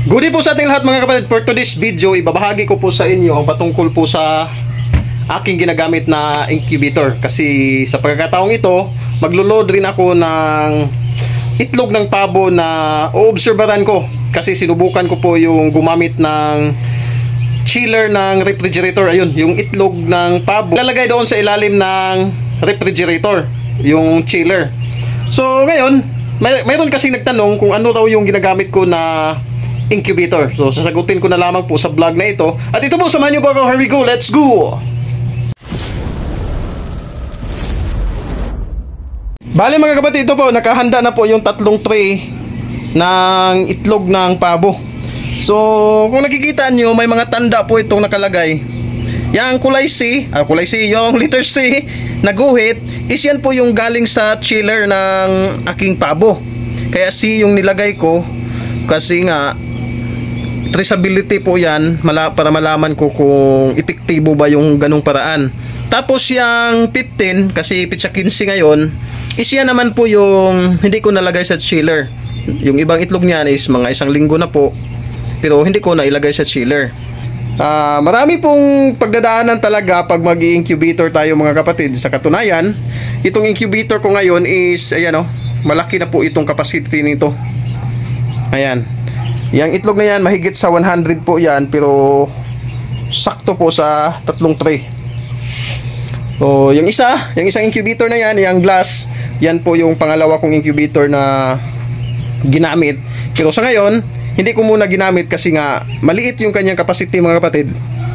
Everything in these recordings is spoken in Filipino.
Good day po sa ating lahat mga kapatid. For today's video, ibabahagi ko po sa inyo ang patungkol po sa aking ginagamit na incubator. Kasi sa pagkakataong ito, maglo-load rin ako ng itlog ng pabo na oobserbaran ko. Kasi sinubukan ko po yung gumamit ng chiller ng refrigerator. Ayun, yung itlog ng pabo lalagay doon sa ilalim ng refrigerator, yung chiller. So ngayon, mayroon kasing nagtanong kung ano raw yung ginagamit ko na incubator. So sasagutin ko na lamang po sa vlog na ito. At ito po, samahan niyo po ako. Here we go, let's go! Bale mga kapatid, ito po, nakahanda na po yung tatlong tray ng itlog ng pabo. So kung nakikita nyo, may mga tanda po itong nakalagay. Yang kulay C, yung letter C na guhit, is yan po yung galing sa chiller ng aking pabo. Kaya C yung nilagay ko kasi nga traceability po yan para malaman ko kung epektibo ba yung ganung paraan. Tapos yung 15, kasi pitsa 15 ngayon, is yan naman po yung hindi ko nalagay sa chiller. Yung ibang itlog niyan is mga 1 linggo na po, pero hindi ko na ilagay sa chiller. Marami pong pagdadaanan talaga pag mag-incubator tayo mga kapatid. Sa katunayan, itong incubator ko ngayon is ayan o, malaki na po itong capacity nito. Ayan, yung itlog na yan mahigit sa 100 po yan, pero sakto po sa tatlong tray. So yung isang incubator na yan, yung glass, yan po yung pangalawa kong incubator na ginamit. Pero sa ngayon, hindi ko muna ginamit kasi nga maliit yung kanyang capacity mga kapatid.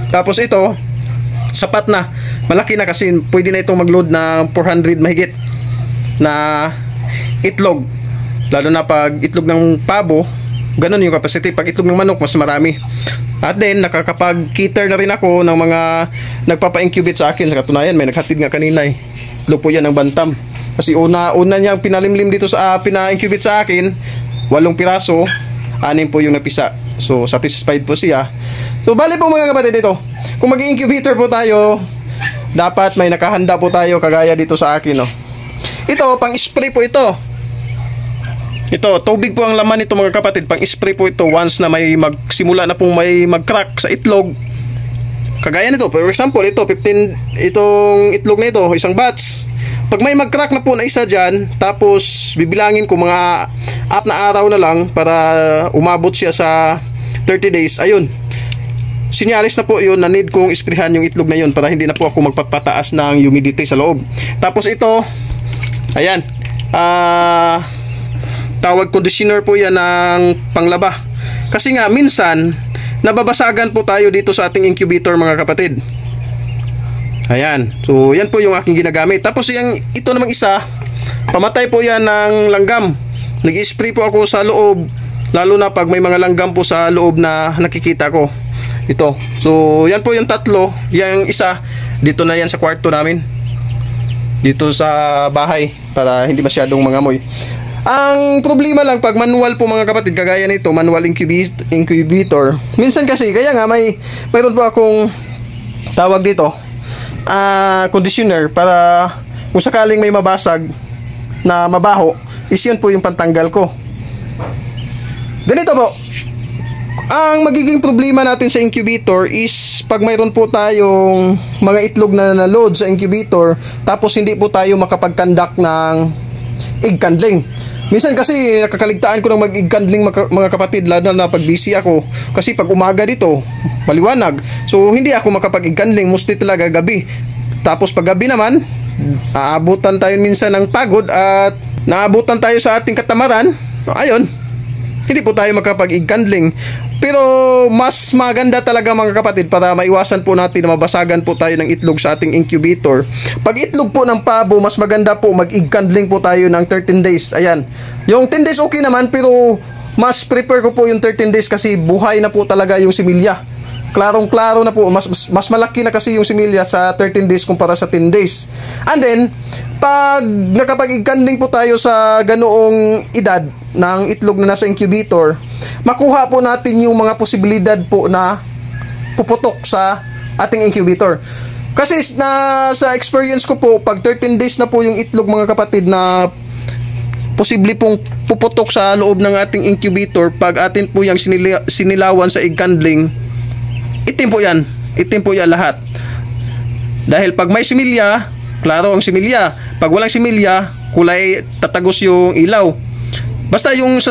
Tapos ito, sapat na, malaki na kasi pwede na itong mag-load na 400 mahigit na itlog. Lalo na pag itlog ng pabo, ganun yung capacity. Pag itlog ng manok, mas marami. At then, nakakapag-cater na rin ako ng mga nagpapa-incubate sa akin. Sa katunayan, may naghatid nga kanina eh. Itlog po yan ng bantam. Kasi una niyang pinalimlim dito sa pina-incubate sa akin, 8 piraso, 6 po yung napisa. So, satisfied po siya. So, bali po mga kapatid dito. Kung mag-incubator po tayo, dapat may nakahanda po tayo kagaya dito sa akin. Oh. Ito, pang-spray po ito. Ito, tubig po ang laman nito mga kapatid. Pang-spray po ito once na may magsimula na pong may mag-crack sa itlog. Kagaya nito, for example, ito, 15, itong itlog na ito, isang batch. Pag may mag-crack na po na isa dyan, tapos bibilangin ko mga 4 na araw na lang para umabot siya sa 30 days. Ayun, sinyalis na po yun na need kong isprehan yung itlog na yun para hindi na po ako magpapataas ng humidity sa loob. Tapos ito, ayan, tawag conditioner po yan ng panglaba. Kasi nga minsan nababasagan po tayo dito sa ating incubator mga kapatid. Ayan, so yan po yung aking ginagamit. Tapos ito namang isa, pamatay po yan ng langgam. Nag-spray po ako sa loob, lalo na pag may mga langgam po sa loob na nakikita ko. Ito, so yan po yung tatlo. Yung isa, dito na yan sa kwarto namin, dito sa bahay, para hindi masyadong mangamoy. Ang problema lang pag manual po mga kapatid, kagaya nito, manual incubator. Minsan kasi, kaya nga mayroon po akong tawag dito, conditioner, para kung sakaling may mabasag na mabaho, is yun po yung pantanggal ko. Ganito po, ang magiging problema natin sa incubator is pag mayroon po tayong mga itlog na na-load sa incubator, tapos hindi po tayo makapag-conduct ng egg candling. Minsan kasi nakakaligtaan ko ng mag-egg candling mga kapatid, lalo na pag busy ako. Kasi pag umaga dito, maliwanag. So hindi ako makapag-egg candling, mostly talaga gabi. Tapos pag gabi naman, aabutan tayo minsan ng pagod at naabutan tayo sa ating katamaran. Ayun, hindi po tayo makapag-egg candling. Pero mas maganda talaga mga kapatid, para maiwasan po natin na mabasagan po tayo ng itlog sa ating incubator. Pag itlog po ng pabo, mas maganda po mag-egg candling po tayo ng 13 days. Ayan, yung 10 days okay naman, pero mas prefer ko po yung 13 days kasi buhay na po talaga yung similya. Klarong-klaro na po, mas malaki na kasi yung similya sa 13 days kumpara sa 10 days. And then, pag nakapag-egg candling po tayo sa ganoong edad ng itlog na nasa incubator, makuha po natin yung mga posibilidad po na puputok sa ating incubator. Kasi sa experience ko po, pag 13 days na po yung itlog mga kapatid na posible pong puputok sa loob ng ating incubator pag atin po yung sinilawan sa egg candling. Itim po yan. Itim po yan lahat. Dahil pag may similya, klaro ang similya. Pag walang similya, kulay tatagos yung ilaw. Basta yung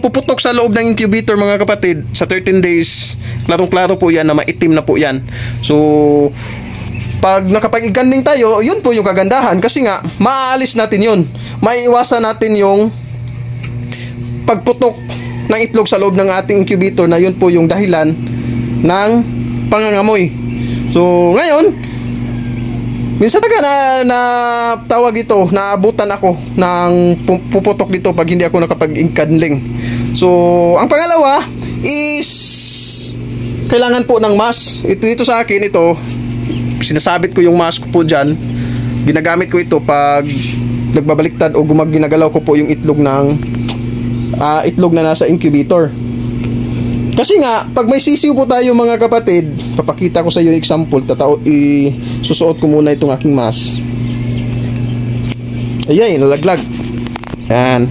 puputok sa loob ng incubator mga kapatid, sa 13 days, klarong-klaro po yan na maitim na po yan. So, pag nakapag-iganding tayo, yun po yung kagandahan. Kasi nga, maaalis natin yun. Maiiwasan natin yung pagputok ng itlog sa loob ng ating incubator na yun po yung dahilan ng pangangamoy. So, ngayon, minsan na tawag ito, naabutan ako ng puputok dito pag hindi ako nakapag-igandling. So, ang pangalawa is kailangan po ng mask. Dito sa akin, ito, sinasabit ko yung mask ko po dyan. Ginagamit ko ito pag nagbabaliktad o ginagalaw ko po yung itlog ng itlog na nasa incubator. Kasi nga, pag may sisiw po tayo mga kapatid, papakita ko sa iyo yung example. Susuot ko muna itong aking mask. Ayan, nalaglag. Ayan.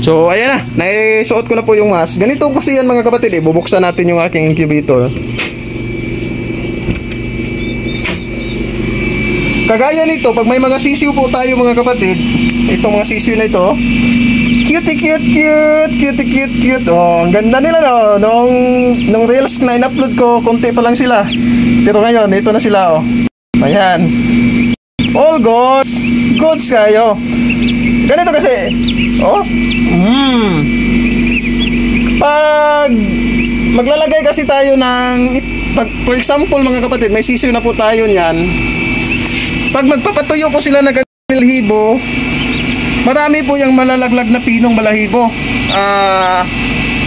So, ayan na. Naisuot ko na po yung mask. Ganito kasi yan mga kapatid. Bubuksan natin yung aking incubator. Kagaya nito, pag may mga sisiw po tayo mga kapatid, itong mga sisiw na ito, cute. Oh, ang ganda nila no. Nung reels na in-upload ko, konti pa lang sila. Pero ngayon, ito na sila oh. Ayan. All goods kayo. Ganito kasi. Oh. Pag maglalagay kasi tayo ng for example mga kapatid, may sisiw na po tayo niyan. Pag magpapatuyo po sila ng balahibo, marami po yung malalaglag na pinong balahibo.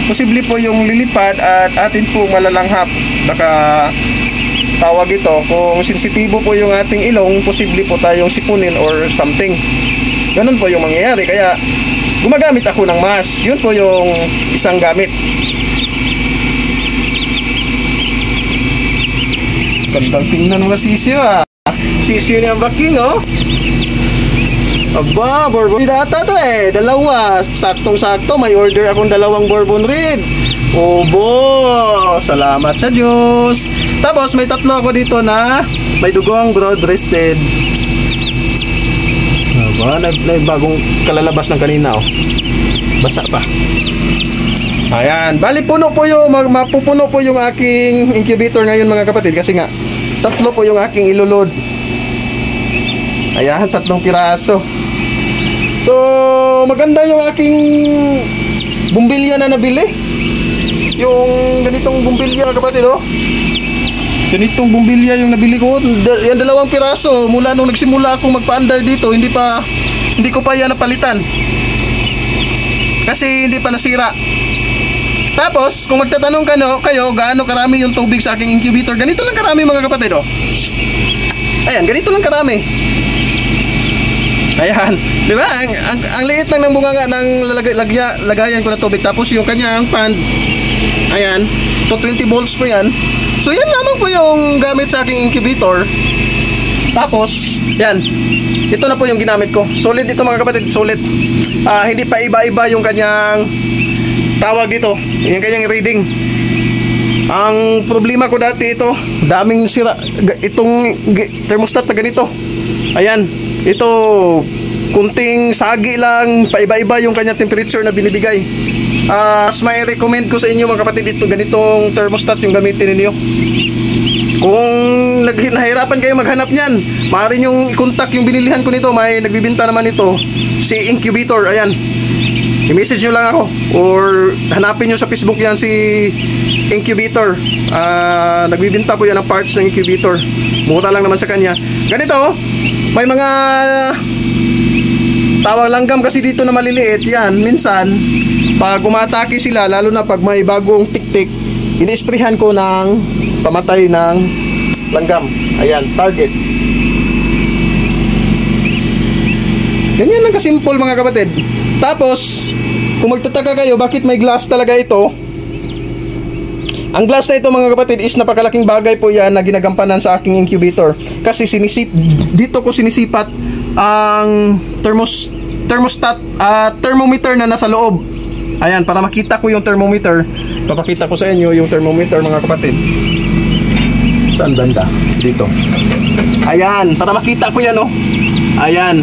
Posible po yung lilipad at atin po malalanghap. Baka tawag ito, kung sensitibo po yung ating ilong, posible po tayong sipunin or something. Ganun po yung mangyayari. Kaya gumagamit ako ng mask. Yun po yung isang gamit. Gandang tingnan mga sisiyo Sisiyo niya baking oh. Aba, Bourbon Red ata to eh. Dalawa. Saktong-sakto. May order akong 2 Bourbon Red. Obo. Salamat sa Diyos. Tapos may 3 ako dito na may dugong broad-breasted. Aba, may bagong kalalabas ng kanina oh. Basa pa. Ayan. Bali puno po yung mapupuno po yung aking incubator ngayon mga kapatid. Kasi nga 3 po yung aking ilulod. Ayan, 3 piraso. So, maganda yung aking bumbilya na nabili. Yung ganitong bumbilya kapatid oh. Ganitong bumbilya yung nabili ko. Yan 2 piraso. Mula nung nagsimula akong magpa-under dito, hindi ko pa yan napalitan. Kasi hindi pa nasira. Tapos, kung magtatanong kayo gaano karami yung tubig sa aking incubator, ganito lang karami mga kapatid oh. Ayan, ganito lang karami. Ayan, di ba? Ang liit lang ng bunganga ng lagayan ko na tubig. Tapos yung kanyang pan, ayan, 20 volts po yan. So yan lamang po yung gamit sa aking incubator. Tapos, yan, ito na po yung ginamit ko. Solid ito mga kapatid, solid. Hindi pa iba-iba yung kanyang tawag dito, yung kanyang reading. Ang problema ko dati ito, daming sira. Itong thermostat na ganito. Ayan, ito kunting sagi lang, paiba-iba yung kanyang temperature na binibigay. Mas may recommend ko sa inyo mga kapatid, ito ganitong thermostat yung gamitin ninyo. Kung nahirapan kayo maghanap niyan, maaari nyo i-contact yung binilihan ko nito. May nagbibinta naman ito, si Incubator. Ayan, i-message nyo lang ako or hanapin nyo sa Facebook yan si Incubator. Nagbibinta po yan ng parts ng incubator. Mura lang naman sa kanya. Ganito, may mga tawag langgam kasi dito na maliliit. Yan, minsan pag umatake sila, lalo na pag may bagong tik-tik, ini-sprayhan ko ng pamatay ng langgam. Ayan, target. Ganyan lang kasimple mga kapatid. Tapos, kung magtataka kayo bakit may glass talaga ito, ang glass na ito mga kapatid is napakalaking bagay po yan na ginagampanan sa aking incubator. Kasi dito ko sinisipat ang thermometer na nasa loob. Ayan, para makita ko yung thermometer. Papakita ko sa inyo yung thermometer, mga kapatid. Saan banda? Dito. Ayan, para makita ko yan, oh. Ayan.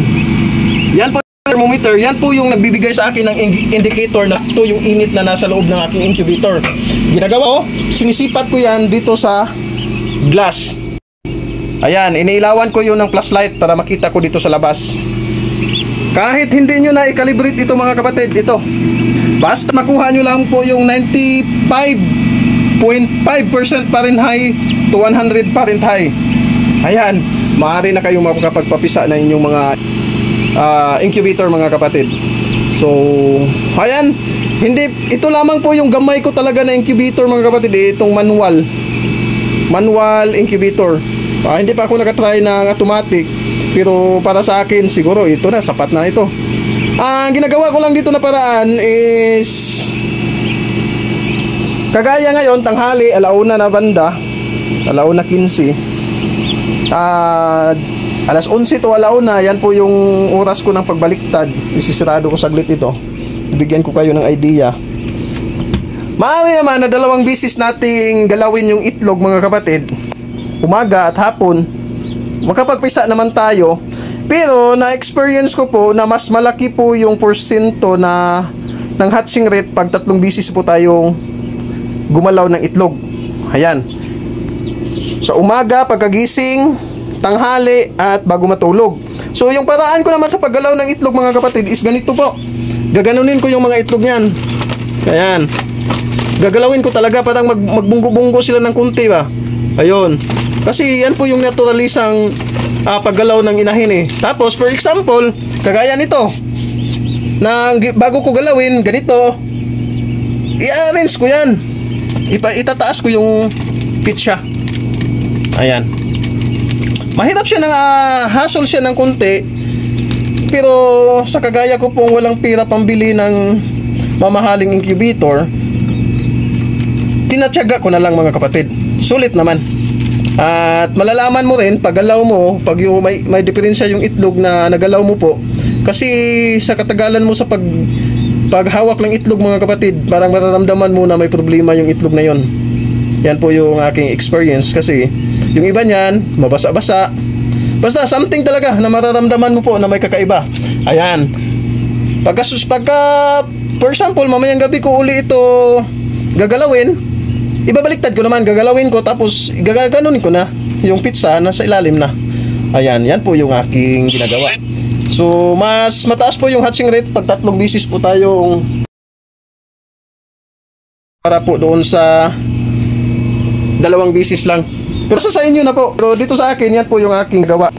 Yan po yung thermometer. Yan po yung nagbibigay sa akin ng indicator na ito yung init na nasa loob ng aking incubator. Ginagawa ko, sinisipat ko yan dito sa glass. Ayan, iniilawan ko yun ng flashlight para makita ko dito sa labas. Kahit hindi nyo na i-calibrate ito, mga kapatid, ito. Basta makuha nyo lang po yung 95.5% Fahrenheit to 100 Fahrenheit. Ayan, maaari na kayong makapagpapisa na inyong mga incubator, mga kapatid. So, ayan, ito lamang po yung gamay ko talaga na incubator, mga kapatid, itong manual incubator. Hindi pa ako nakatry ng automatic, pero para sa akin siguro ito na, sapat na ito. Ang ginagawa ko lang dito na paraan is kagaya ngayon, tanghali, alauna na banda, alauna 15, alas 11 to alauna, yan po yung oras ko ng pagbaliktad. Isisirado ko saglit ito, bigyan ko kayo ng idea. Maaari naman na 2 bisis nating galawin yung itlog, mga kapatid, umaga at hapon. Makapagpisa naman tayo. Pero na-experience ko po na mas malaki po yung porsyento na ng hatching rate pag 3 bisis po tayong gumalaw ng itlog. Ayan. Sa umaga, pagkagising, tanghali, at bago matulog. So yung paraan ko naman sa paggalaw ng itlog, mga kapatid, is ganito po. Gaganunin ko yung mga itlog niyan. Ayan. Gagalawin ko talaga, parang magbunggo-bunggo sila ng kunti ba. Ayun. Kasi yan po yung naturalisang paggalaw ng inahin eh. Tapos for example, kagaya nito, na bago ko galawin, ganito, i-arrange ko yan. Itataas ko yung pitcha. Ayan. Mahirap siya ng hassle siya ng konti. Pero sa kagaya ko pong walang pira pambili ng mamahaling incubator, tinatyaga ko na lang, mga kapatid. Sulit naman. At malalaman mo rin pag galaw mo, pag yung may diferensya yung itlog na nagalaw mo po. Kasi sa katagalan mo sa paghawak ng itlog, mga kapatid, parang mararamdaman mo na may problema yung itlog na yon. Yan po yung aking experience. Kasi yung iba niyan, mabasa-basa. Basta something talaga na mararamdaman mo po na may kakaiba. Ayan. Pagka for example, mamayang gabi ko uli ito gagalawin, ibabaliktad ko naman, gagalawin ko, tapos gaganunin ko na yung pizza na sa ilalim na. Ayan, yan po yung aking ginagawa. So, mas mataas po yung hatching rate pag 3 bisis po tayong para po doon sa 2 bisis lang. Pero sa inyo na po. Pero dito sa akin, yan po yung aking gawa.